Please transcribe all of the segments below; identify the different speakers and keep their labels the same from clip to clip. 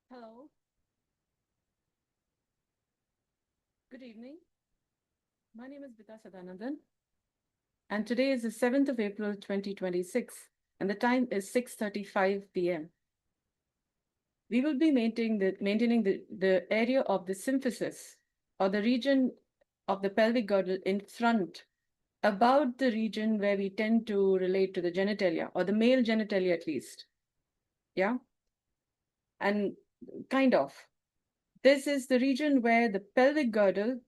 Speaker 1: Hello, good evening. My name is Bita Sadanandan, and today is the 7th of April 2026, and the time is 6:35 p.m. We will be maintaining the area of the symphysis, or the region of the pelvic girdle in front, about the region where we tend to relate to the genitalia, or the male genitalia at least. Yeah, and kind of. This is the region where the pelvic girdle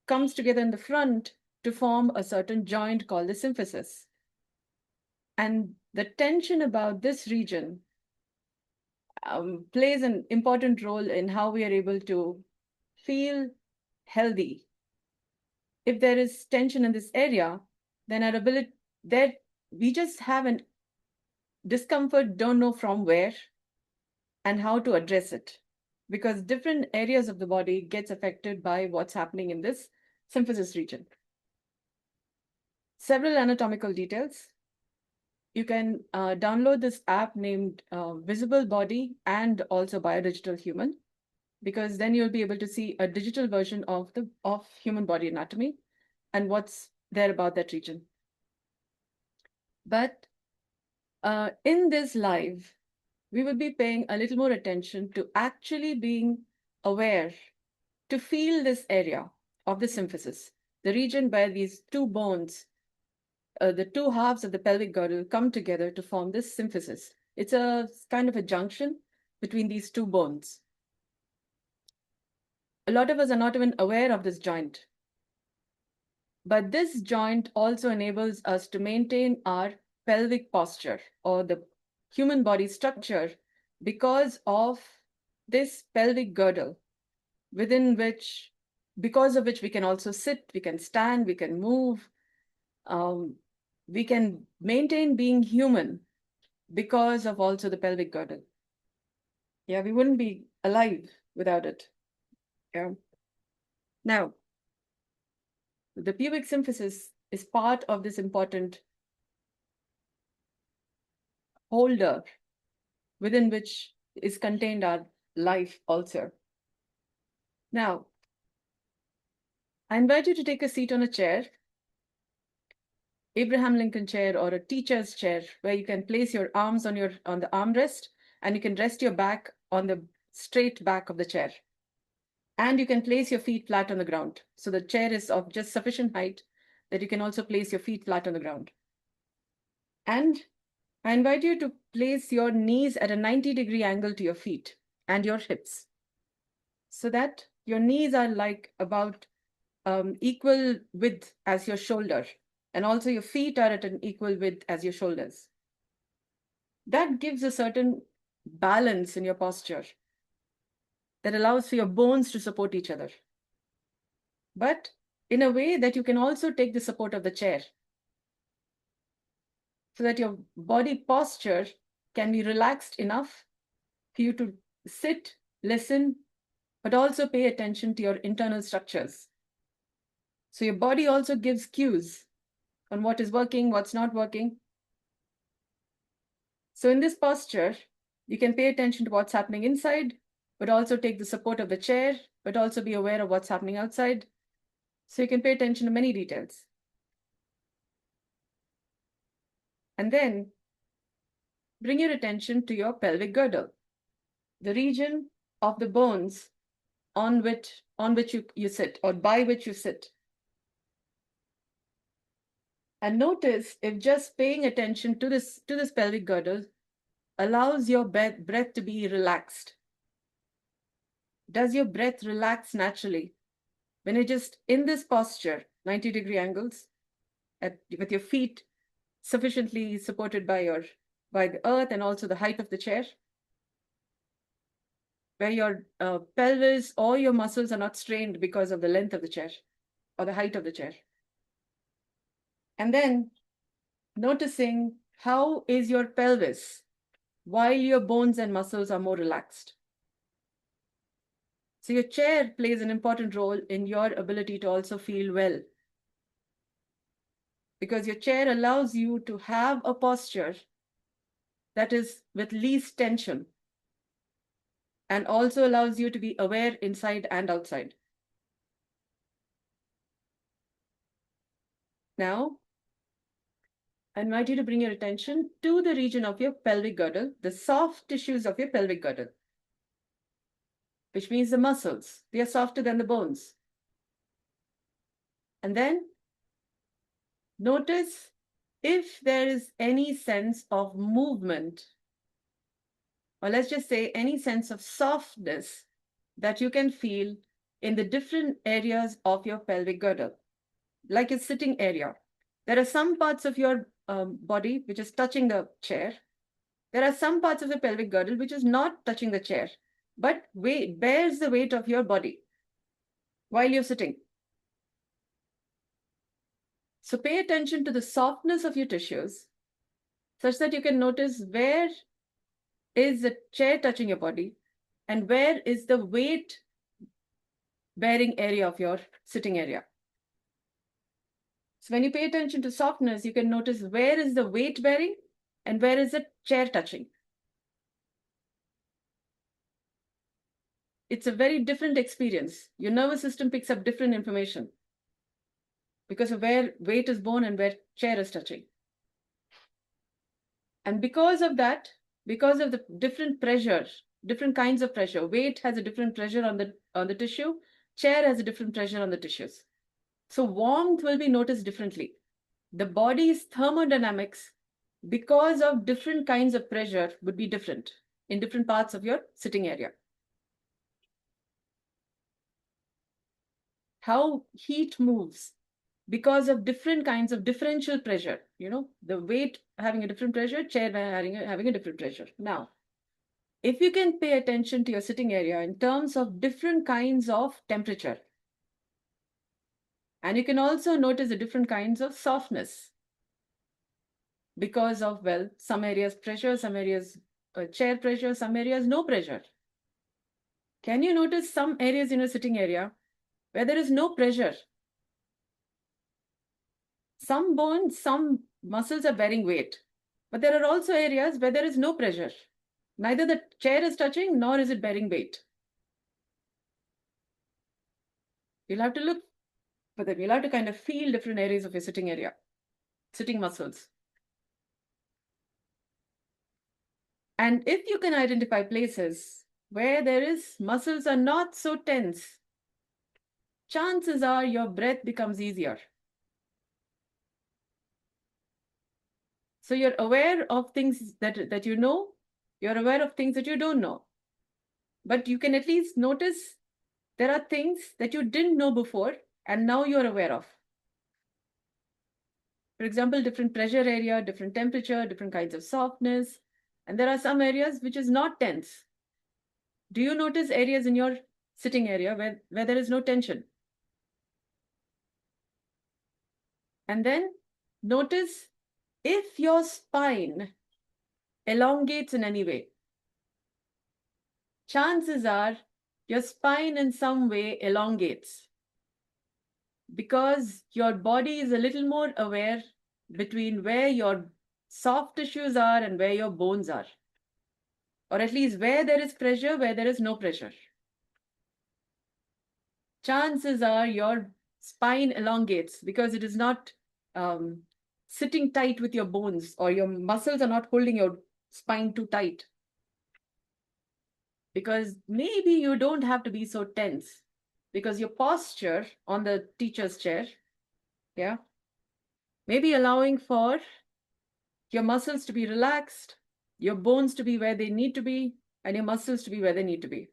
Speaker 1: comes together in the front to form a certain joint called the symphysis. And the tension about this region plays an important role in how we are able to feel healthy. If there is tension in this area, then our ability that we just have an discomfort, don't know from where and how to address it, because different areas of the body gets affected by what's happening in this symphysis region. Several anatomical details. You can download this app named Visible Body and also Biodigital Human, because then you'll be able to see a digital version of human body anatomy and what's there about that region. But in this live, we will be paying a little more attention to actually being aware to feel this area of the symphysis, the region where these two bones, the two halves of the pelvic girdle, come together to form this symphysis. It's a kind of a junction between these two bones. A lot of us are not even aware of this joint. But this joint also enables us to maintain our pelvic posture, or the human body structure, because of this pelvic girdle, within which, because of which we can also sit, we can stand, we can move, um, we can maintain being human because of also the pelvic girdle. Yeah, we wouldn't be alive without it. Yeah. Now, the pubic symphysis is part of this important holder within which is contained our life also. Now, I invite you to take a seat on a chair, Abraham Lincoln chair or a teacher's chair, where you can place your arms on the armrest, and you can rest your back on the straight back of the chair. And you can place your feet flat on the ground. So the chair is of just sufficient height that you can also place your feet flat on the ground. And I invite you to place your knees at a 90-degree angle to your feet and your hips, so that your knees are like about equal width as your shoulder, and also your feet are at an equal width as your shoulders. That gives a certain balance in your posture that allows for your bones to support each other, but in a way that you can also take the support of the chair, so that your body posture can be relaxed enough for you to sit, listen, but also pay attention to your internal structures. So your body also gives cues on what is working, what's not working. So in this posture, you can pay attention to what's happening inside, but also take the support of the chair, but also be aware of what's happening outside. So you can pay attention to many details. And then bring your attention to your pelvic girdle, the region of the bones on which you sit, or by which you sit. And notice if just paying attention to this pelvic girdle allows your breath to be relaxed. Does your breath relax naturally when you're just in this posture, 90-degree angles, with your feet sufficiently supported by the earth and also the height of the chair, where your pelvis or your muscles are not strained because of the length of the chair or the height of the chair? And then noticing how is your pelvis while your bones and muscles are more relaxed. So your chair plays an important role in your ability to also feel well, because your chair allows you to have a posture that is with least tension. and also allows you to be aware inside and outside. Now, I invite you to bring your attention to the region of your pelvic girdle, the soft tissues of your pelvic girdle, which means the muscles. They are softer than the bones. And then notice if there is any sense of movement, or let's just say any sense of softness that you can feel in the different areas of your pelvic girdle, like its sitting area. There are some parts of your body which is touching the chair. There are some parts of the pelvic girdle which is not touching the chair, but bears the weight of your body while you're sitting. So pay attention to the softness of your tissues such that you can notice where is the chair touching your body and where is the weight bearing area of your sitting area. So when you pay attention to softness, you can notice where is the weight bearing and where is the chair touching. It's a very different experience. Your nervous system picks up different information because of where weight is borne and where chair is touching. And because of that, because of the different pressure, different kinds of pressure, weight has a different pressure on the tissue, chair has a different pressure on the tissues. So warmth will be noticed differently. The body's thermodynamics, because of different kinds of pressure, would be different in different parts of your sitting area. How heat moves because of different kinds of differential pressure, the weight having a different pressure, chair having a different pressure. Now, if you can pay attention to your sitting area in terms of different kinds of temperature, and you can also notice the different kinds of softness because of, well, some areas pressure, some areas chair pressure, some areas no pressure. Can you notice some areas in your sitting area where there is no pressure? Some bones, some muscles are bearing weight, but there are also areas where there is no pressure. Neither the chair is touching nor is it bearing weight. You'll have to look for them. You'll have to kind of feel different areas of your sitting area, sitting muscles. And if you can identify places where muscles are not so tense, chances are your breath becomes easier. So you're aware of things that you know, you're aware of things that you don't know. But you can at least notice there are things that you didn't know before and now you're aware of. For example, different pressure area, different temperature, different kinds of softness. And there are some areas which is not tense. Do you notice areas in your sitting area where there is no tension? And then notice if your spine elongates in any way. Chances are your spine in some way elongates because your body is a little more aware between where your soft tissues are and where your bones are, or at least where there is pressure, where there is no pressure. Chances are your spine elongates because it is not sitting tight with your bones, or your muscles are not holding your spine too tight. Because maybe you don't have to be so tense because your posture on the teacher's chair, yeah, maybe allowing for your muscles to be relaxed, your bones to be where they need to be, and your muscles to be where they need to be.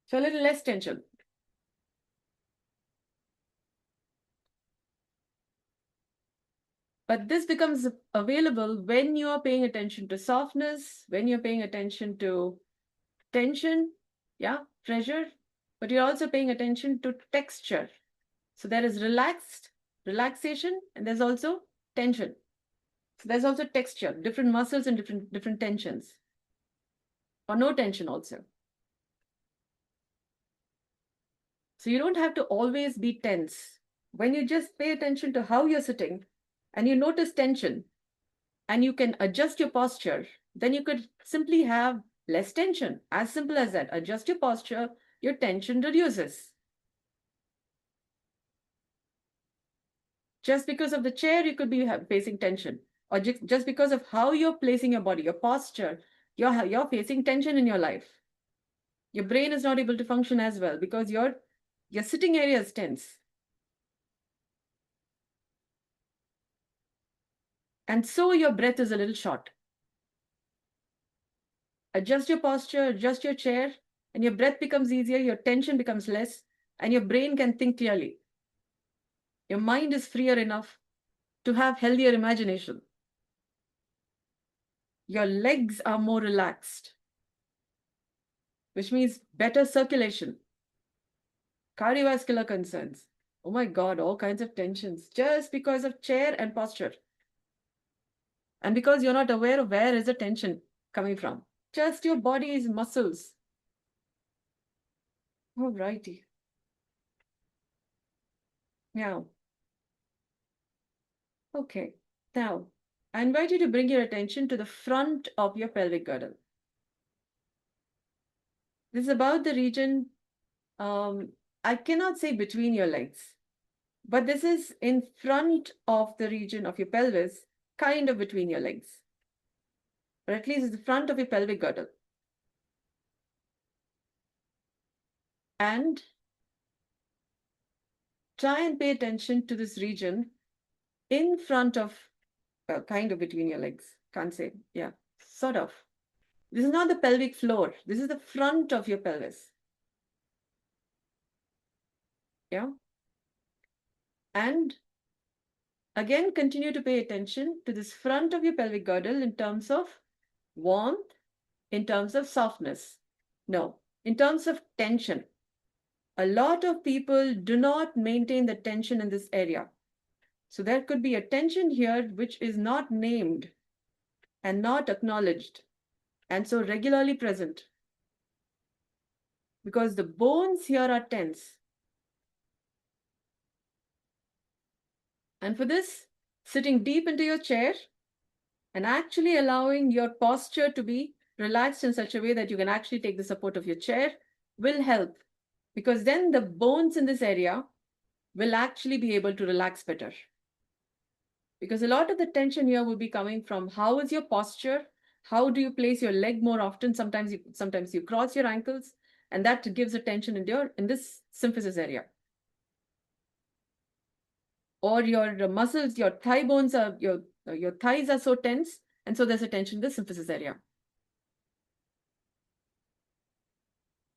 Speaker 1: So a little less tension. But this becomes available when you are paying attention to softness, when you're paying attention to tension, yeah, pressure, but you're also paying attention to texture. So there is relaxation, and there's also tension. So there's also texture, different muscles and different tensions, or no tension also. So you don't have to always be tense. When you just pay attention to how you're sitting and you notice tension and you can adjust your posture, then you could simply have less tension. As simple as that. Adjust your posture, your tension reduces. Just because of the chair, you could be facing tension. Or just because of how you're placing your body, your posture, you're facing tension in your life. Your brain is not able to function as well because your sitting area is tense. And so your breath is a little short. Adjust your posture, adjust your chair, and your breath becomes easier, your tension becomes less, and your brain can think clearly. Your mind is freer enough to have healthier imagination. Your legs are more relaxed, which means better circulation, cardiovascular concerns. Oh my God, all kinds of tensions just because of chair and posture. And because you're not aware of where is the tension coming from. Just your body's muscles. Alrighty. Yeah. Okay. Now, I invite you to bring your attention to the front of your pelvic girdle. This is about the region, I cannot say between your legs, but this is in front of the region of your pelvis, kind of between your legs, or at least it's the front of your pelvic girdle. And try and pay attention to this region in front of, well, kind of between your legs. Can't say, yeah, sort of. This is not the pelvic floor. This is the front of your pelvis. Yeah. And again, continue to pay attention to this front of your pelvic girdle in terms of warmth, in terms of softness. No, in terms of tension. A lot of people do not maintain the tension in this area. So there could be a tension here which is not named and not acknowledged, and so regularly present. Because the bones here are tense. And for this, sitting deep into your chair and actually allowing your posture to be relaxed in such a way that you can actually take the support of your chair will help. Because then the bones in this area will actually be able to relax better. Because a lot of the tension here will be coming from how is your posture, how do you place your leg more often, sometimes you cross your ankles, and that gives a tension in this symphysis area. Or your muscles, your thigh bones are, your thighs are so tense, and so there's a tension in the symphysis area.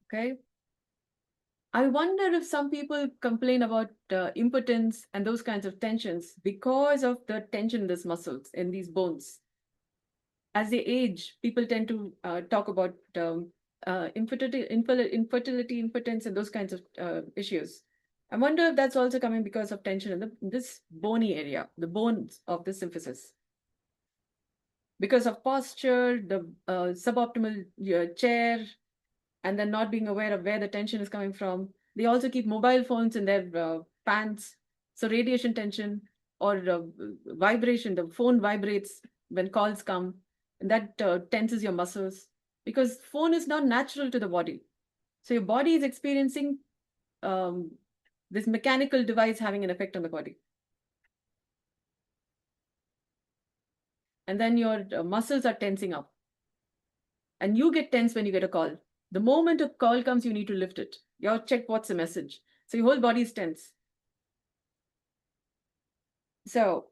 Speaker 1: Okay. I wonder if some people complain about impotence and those kinds of tensions because of the tension in these muscles, in these bones. As they age, people tend to talk about infertility, impotence, and those kinds of issues. I wonder if that's also coming because of tension in this bony area, the bones of the symphysis. Because of posture, the suboptimal chair, and then not being aware of where the tension is coming from. They also keep mobile phones in their pants. So radiation tension or vibration, the phone vibrates when calls come, and that tenses your muscles because phone is not natural to the body. So your body is experiencing this mechanical device having an effect on the body. And then your muscles are tensing up. And you get tense when you get a call. The moment a call comes, you need to lift it. You check what's the message. So your whole body is tense. So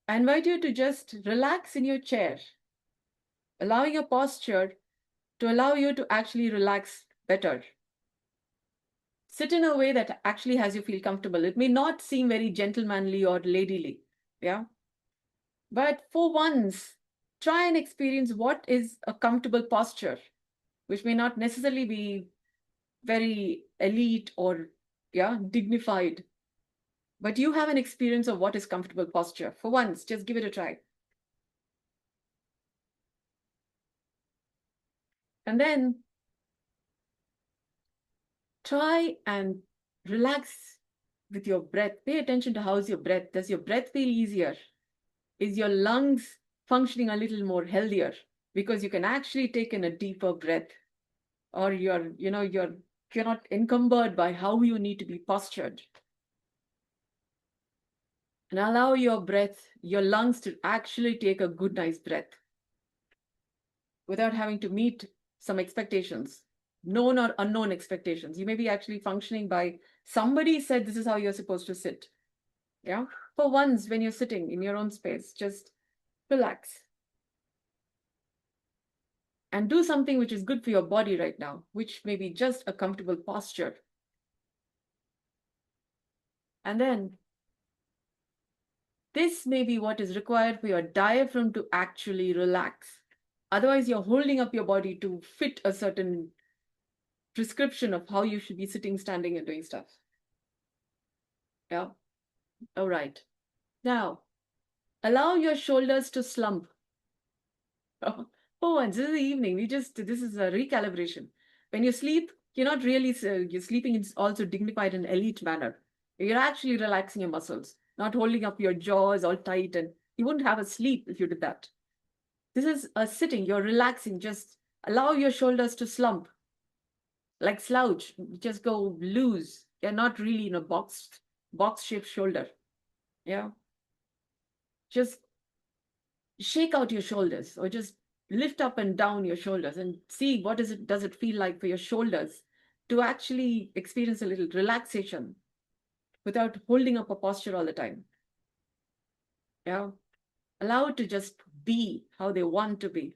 Speaker 1: I invite you to just relax in your chair, allowing your posture to allow you to actually relax better. Sit in a way that actually has you feel comfortable. It may not seem very gentlemanly or ladylike, yeah? But for once, try and experience what is a comfortable posture, which may not necessarily be very elite or dignified, but you have an experience of what is comfortable posture. For once, just give it a try. And then try and relax with your breath. Pay attention to how's your breath. Does your breath feel easier? Is your lungs functioning a little more healthier? because you can actually take in a deeper breath, or you're not encumbered by how you need to be postured. And allow your breath, your lungs to actually take a good, nice breath without having to meet some expectations, known or unknown expectations. You may be actually functioning by somebody said this is how you're supposed to sit. Yeah. For once, when you're sitting in your own space, just relax and do something which is good for your body right now, which may be just a comfortable posture. And then this may be what is required for your diaphragm to actually relax. Otherwise, you're holding up your body to fit a certain prescription of how you should be sitting, standing, and doing stuff. Yeah. All right. Now, allow your shoulders to slump. Oh, and this is the evening. This is a recalibration. When you sleep, you're not really, you're sleeping is also dignified in an elite manner. You're actually relaxing your muscles, not holding up your jaws all tight, and you wouldn't have a sleep if you did that. This is a sitting, you're relaxing. Just allow your shoulders to slump, like slouch, just go loose. You're not really in a box-shaped shoulder. Yeah. Just shake out your shoulders, or just lift up and down your shoulders and see what does it feel like for your shoulders to actually experience a little relaxation without holding up a posture all the time. Yeah. Allow it to just be how they want to be.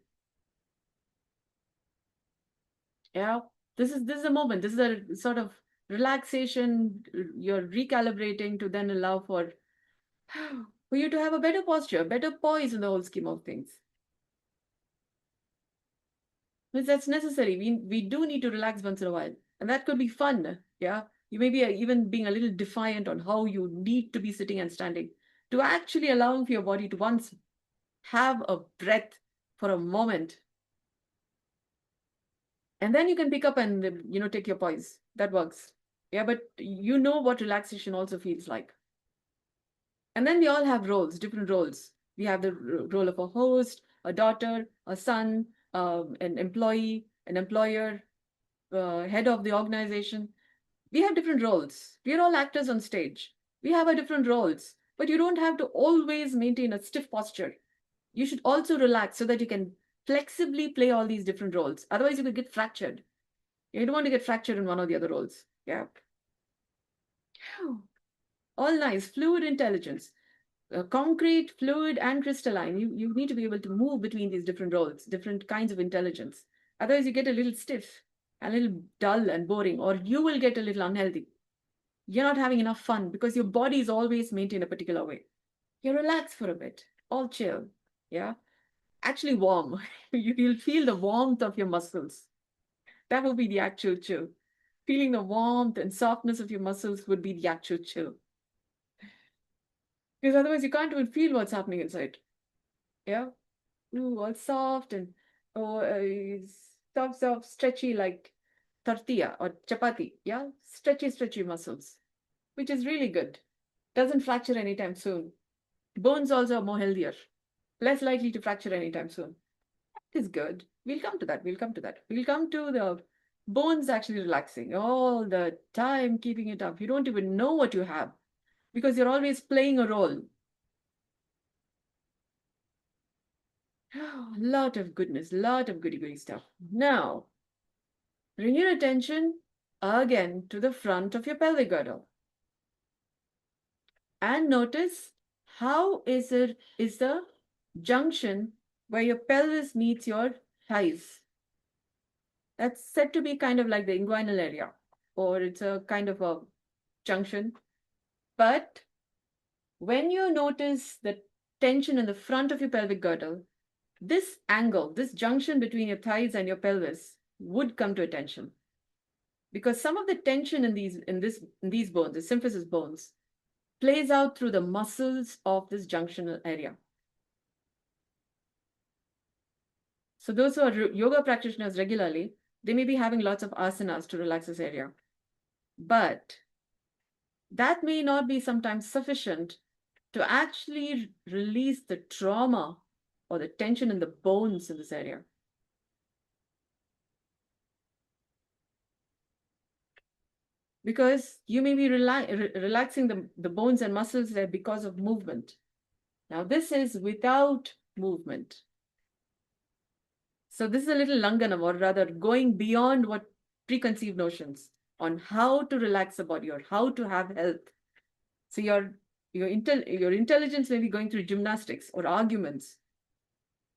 Speaker 1: Yeah. This is a moment. This is a sort of relaxation. You're recalibrating to then allow for you to have a better posture, better poise in the whole scheme of things. Because that's necessary. We do need to relax once in a while, and that could be fun. Yeah, you may be even being a little defiant on how you need to be sitting and standing, to actually allowing for your body to once have a breath for a moment, and then you can pick up and take your poise. That works. Yeah, but you know what relaxation also feels like. And then we all have roles, different roles. We have the role of a host, a daughter, a son, an employee, an employer, head of the organization. We have different roles. We are all actors on stage. We have our different roles, but you don't have to always maintain a stiff posture. You should also relax so that you can flexibly play all these different roles. Otherwise, you could get fractured. You don't want to get fractured in one or the other roles. Yeah. All nice. Fluid intelligence. Concrete, fluid, and crystalline. You need to be able to move between these different roles, different kinds of intelligence. Otherwise, you get a little stiff, a little dull and boring, or you will get a little unhealthy. You're not having enough fun because your body is always maintained a particular way. You relax for a bit, all chill. Yeah. Actually warm. You'll feel the warmth of your muscles. That will be the actual chill. Feeling the warmth and softness of your muscles would be the actual chill. Because otherwise you can't even feel what's happening inside. Yeah. Ooh, all soft and soft, stretchy like tortilla or chapati. Yeah. Stretchy muscles, which is really good. Doesn't fracture anytime soon. Bones also are more healthier, less likely to fracture anytime soon. That is good. We'll come to that. We'll come to that. We'll come to the bones actually relaxing all the time, keeping it up. You don't even know what you have because you're always playing a role. Lot of goodness, lot of goody stuff. Now, bring your attention again to the front of your pelvic girdle. And notice how is the junction where your pelvis meets your thighs. That's said to be kind of like the inguinal area, or it's a kind of a junction. But when you notice the tension in the front of your pelvic girdle, this angle, this junction between your thighs and your pelvis would come to attention. Because some of the tension in these bones, the symphysis bones, plays out through the muscles of this junctional area. So those who are yoga practitioners regularly, they may be having lots of asanas to relax this area. But that may not be sometimes sufficient to actually release the trauma or the tension in the bones in this area. because you may be relaxing the bones and muscles there because of movement. Now, this is without movement. So this is a little langanam, or rather going beyond what preconceived notions on how to relax the body or how to have health. So your intelligence may be going through gymnastics or arguments,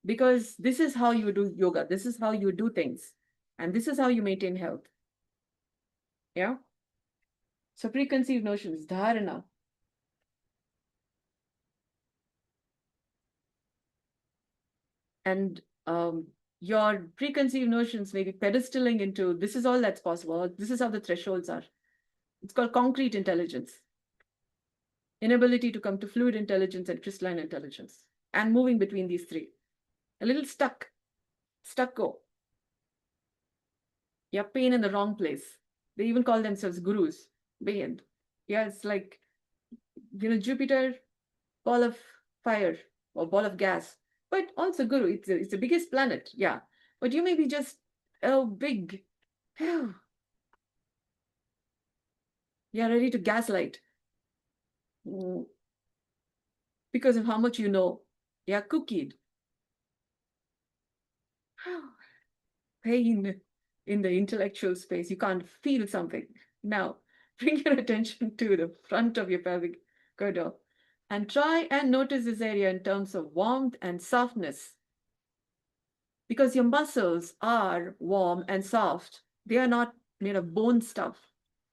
Speaker 1: because this is how you do yoga, this is how you do things, and this is how you maintain health. Yeah. So preconceived notions, dharana. And your preconceived notions may be pedestaling into this is all that's possible, this is how the thresholds are. It's called concrete intelligence. Inability to come to fluid intelligence and crystalline intelligence, and moving between these three. A little stuck go. Yeah, pain in the wrong place. They even call themselves gurus. Pain. Yeah, it's like, Jupiter, ball of fire or ball of gas, but also guru. It's the biggest planet. Yeah, but you may be just big. You're ready to gaslight because of how much you know. Yeah, cookied. Pain in the intellectual space. You can't feel something. Now, bring your attention to the front of your pelvic girdle and try and notice this area in terms of warmth and softness. Because your muscles are warm and soft. They are not made of bone stuff.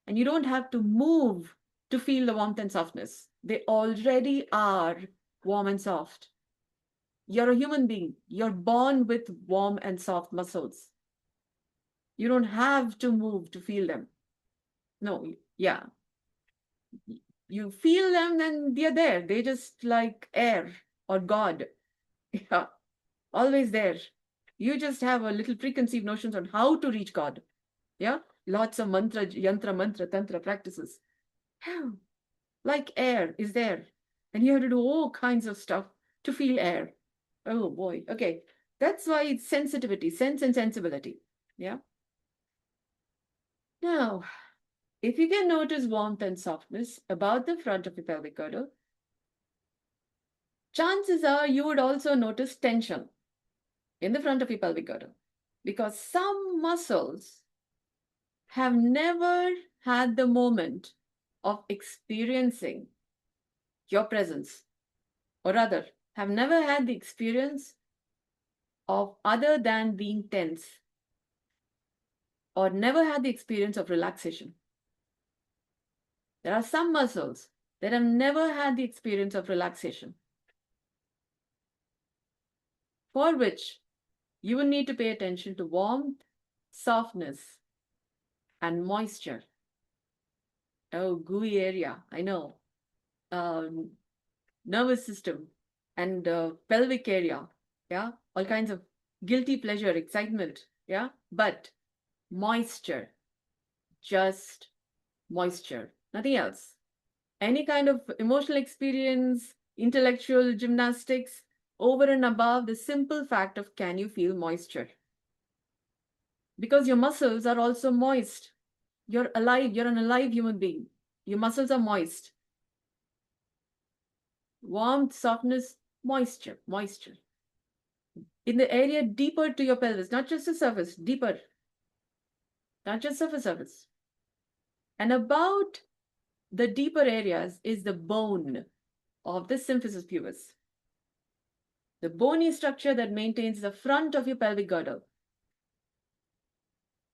Speaker 1: And you don't have to move to feel the warmth and softness. They already are warm and soft. You're a human being. You're born with warm and soft muscles. You don't have to move to feel them. No, yeah. You feel them and they're there. They're just like air or God. Yeah, always there. You just have a little preconceived notions on how to reach God. Yeah, lots of mantra, yantra, mantra, tantra practices. Like air is there. And you have to do all kinds of stuff to feel air. Oh boy. Okay. That's why it's sensitivity, sense and sensibility. Yeah. Now, if you can notice warmth and softness about the front of your pelvic girdle, chances are you would also notice tension in the front of your pelvic girdle, because some muscles have never had the moment of experiencing your presence, or rather, have never had the experience of other than being tense, or never had the experience of relaxation. There are some muscles that have never had the experience of relaxation, for which you will need to pay attention to warmth, softness, and moisture. Oh, gooey area, I know. Nervous system and pelvic area. Yeah, all kinds of guilty pleasure, excitement. Yeah, but moisture, just moisture, nothing else. Any kind of emotional experience, intellectual gymnastics, over and above the simple fact of can you feel moisture? Because your muscles are also moist. You're alive, you're an alive human being. Your muscles are moist. Warmth, softness, moisture, moisture. In the area deeper to your pelvis, not just the surface, deeper. Not just surface. And about the deeper areas is the bone of the symphysis pubis. The bony structure that maintains the front of your pelvic girdle.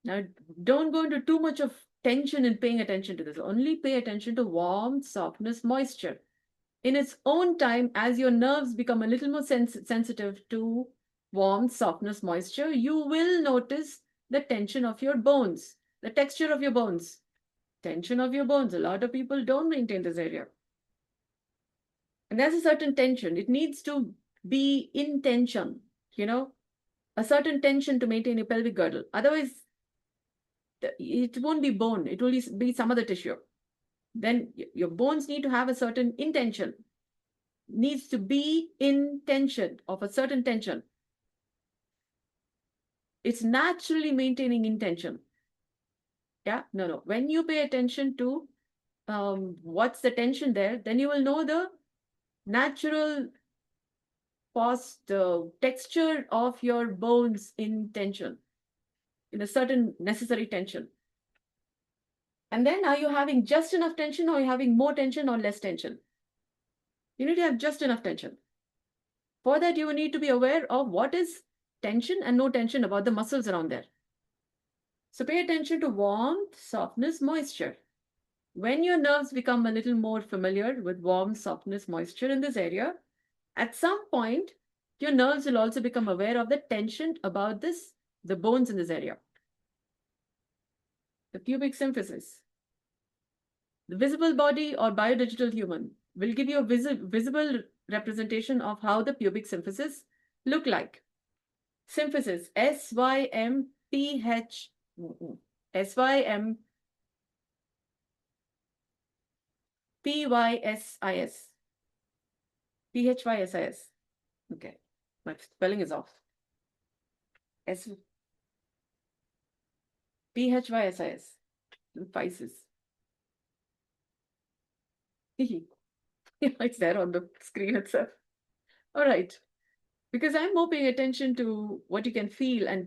Speaker 1: Now, don't go into too much of tension in paying attention to this. Only pay attention to warmth, softness, moisture. In its own time, as your nerves become a little more sensitive to warmth, softness, moisture, you will notice the tension of your bones, the texture of your bones. Tension of your bones. A lot of people don't maintain this area. And there's a certain tension. It needs to be in tension, a certain tension to maintain your pelvic girdle. Otherwise, it won't be bone. It will be some other tissue. Then your bones need to have a certain intention. Needs to be in tension, of a certain tension. It's naturally maintaining intention. Yeah, no. When you pay attention to what's the tension there, then you will know the natural the texture of your bones in tension, in a certain necessary tension. And then are you having just enough tension, or are you having more tension or less tension? You need to have just enough tension. For that, you need to be aware of what is tension and no tension about the muscles around there. So pay attention to warmth, softness, moisture. When your nerves become a little more familiar with warmth, softness, moisture in this area, at some point, your nerves will also become aware of the tension about the bones in this area. The pubic symphysis. The visible body or biodigital human will give you a visible representation of how the pubic symphysis look like. Symphysis, S-Y-M-P-H, S-Y-M-P-Y-S-I-S, P-H-Y-S-I-S. Okay, my spelling is off. S P-H-Y-S-I-S, Symphysis. It's there on the screen itself. All right. Because I'm more paying attention to what you can feel and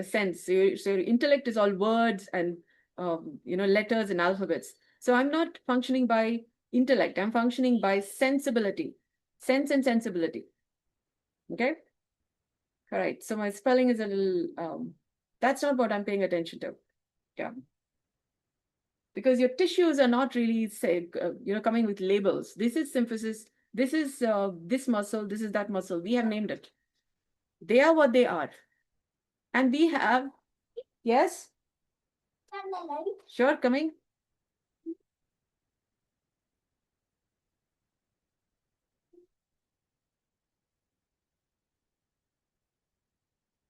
Speaker 1: sense. So your intellect is all words and letters and alphabets. So I'm not functioning by intellect. I'm functioning by sensibility, sense and sensibility. Okay. All right. So my spelling is a little. That's not what I'm paying attention to. Yeah. Because your tissues are not really coming with labels. This is symphysis. This is this muscle. This is that muscle. We have named it. They are what they are. And we have, yes? Sure, coming.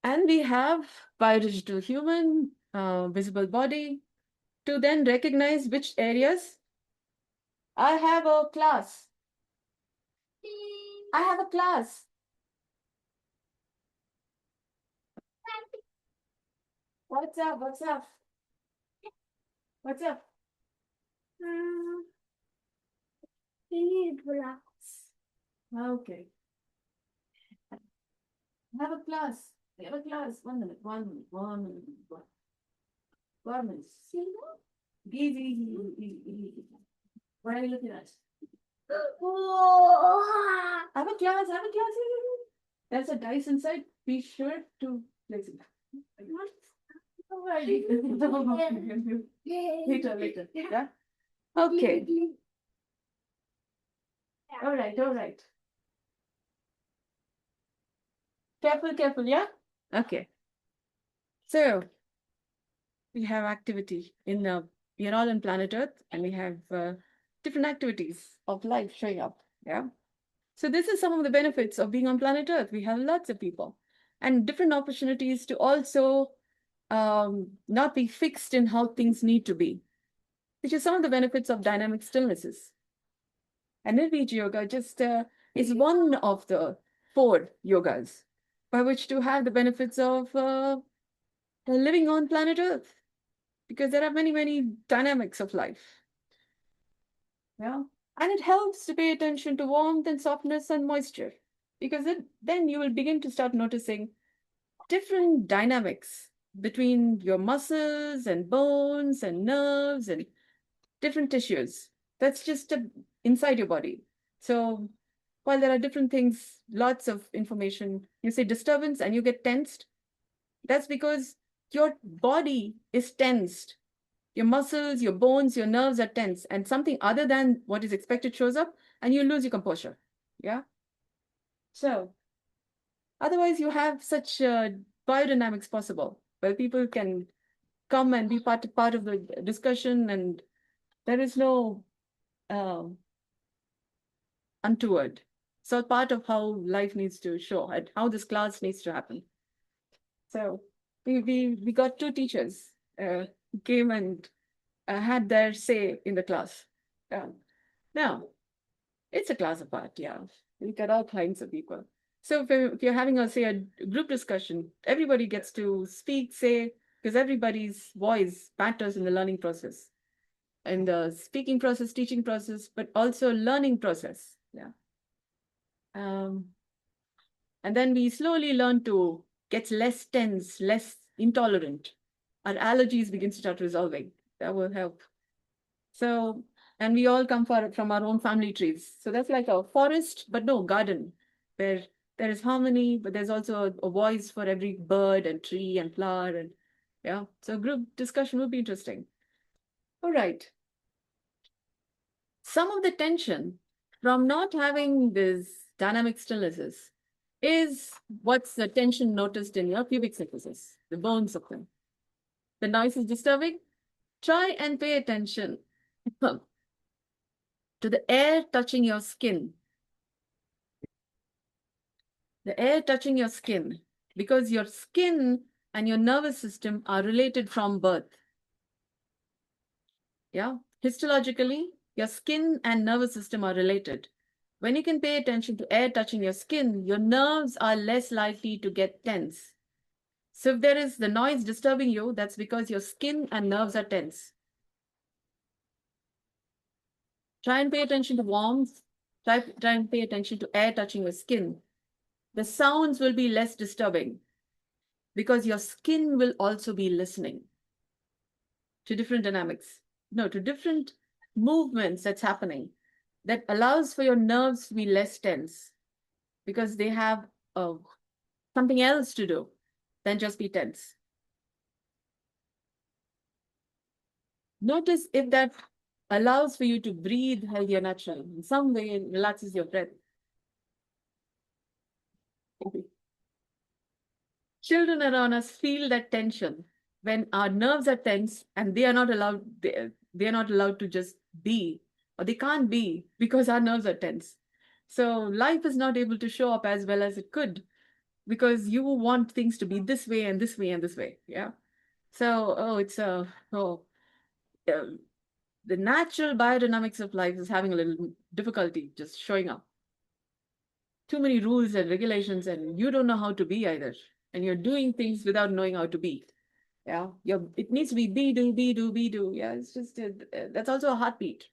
Speaker 1: And we have biodigital human, visible body, to then recognize which areas. I have a class. I have a class. What's up? What's up? What's up? Relax. Okay. I have a class. I have a class. 1 minute. 1 minute. 1 minute. 1 minute. Easy, easy, easy, easy. What are you looking at? I have a class. I have a class. There's a dice inside. Be sure to place it. Later. Yeah. Okay. All right. All right. Careful, careful. Yeah. Okay. So we have activity in we are all on planet Earth, and we have different activities of life showing up. Yeah. So this is some of the benefits of being on planet Earth. We have lots of people and different opportunities to also not be fixed in how things need to be, which is some of the benefits of dynamic stillnesses. And Nirbeeja Yoga just is one of the 4 yogas by which to have the benefits of living on planet Earth, because there are many, many dynamics of life. Yeah. And it helps to pay attention to warmth and softness and moisture, because then you will begin to start noticing different dynamics between your muscles and bones and nerves and different tissues. That's just inside your body. So while there are different things, lots of information, you say disturbance and you get tensed, that's because your body is tensed. Your muscles, your bones, your nerves are tense, and something other than what is expected shows up, and you lose your composure. Yeah. So otherwise, you have such biodynamics possible where people can come and be part of the discussion, and there is no untoward. So part of how life needs to show and how this class needs to happen. So we got 2 teachers who came and had their say in the class. Now, it's a class apart, yeah. We got all kinds of people. So if you're having a group discussion, everybody gets to speak, say, because everybody's voice matters in the learning process, in the speaking process, teaching process, but also learning process. Yeah. Um, and then we slowly learn to get less tense, less intolerant. Our allergies begin to start resolving. That will help. So, and we all come from our own family trees. So that's like a forest, but no garden, where there is harmony, but there's also a voice for every bird and tree and flower. And yeah, so group discussion would be interesting. All right. Some of the tension from not having these dynamic stillnesses is what's the tension noticed in your pubic symphysis, the bones of them. The noise is disturbing. Try and pay attention to the air touching your skin. The air touching your skin, because your skin and your nervous system are related from birth. Yeah, histologically, your skin and nervous system are related. When you can pay attention to air touching your skin, your nerves are less likely to get tense. So if there is the noise disturbing you, that's because your skin and nerves are tense. Try and pay attention to warmth. Try and pay attention to air touching your skin. The sounds will be less disturbing because your skin will also be listening to different dynamics, no, to different movements that's happening that allows for your nerves to be less tense because they have something else to do than just be tense. Notice if that allows for you to breathe healthier naturally. In some way, it relaxes your breath. Children around us feel that tension when our nerves are tense and they are not allowed to just be, or they can't be because our nerves are tense. So life is not able to show up as well as it could because you want things to be this way and this way and this way. Yeah. So the natural biodynamics of life is having a little difficulty just showing up. Too many rules and regulations, and you don't know how to be either. And you're doing things without knowing how to be. Yeah, it needs to be do, be do, be do. Yeah, it's just that's also a heartbeat.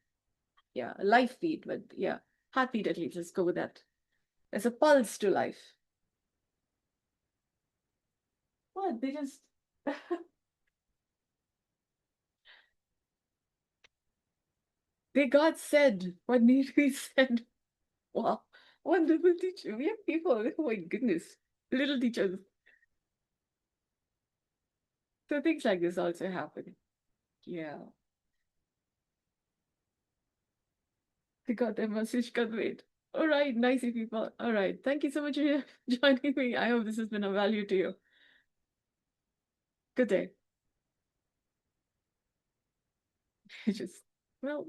Speaker 1: Yeah, a life beat, but yeah, heartbeat at least. Let's go with that. There's a pulse to life. What? They just they got said what need to be said. Wow, wonderful teacher. We have people. Oh my goodness, little teachers. So things like this also happen. Yeah, they got their message conveyed. All right, nicey people. All right, thank you so much for joining me. I hope this has been of value to you. Good day. Just well.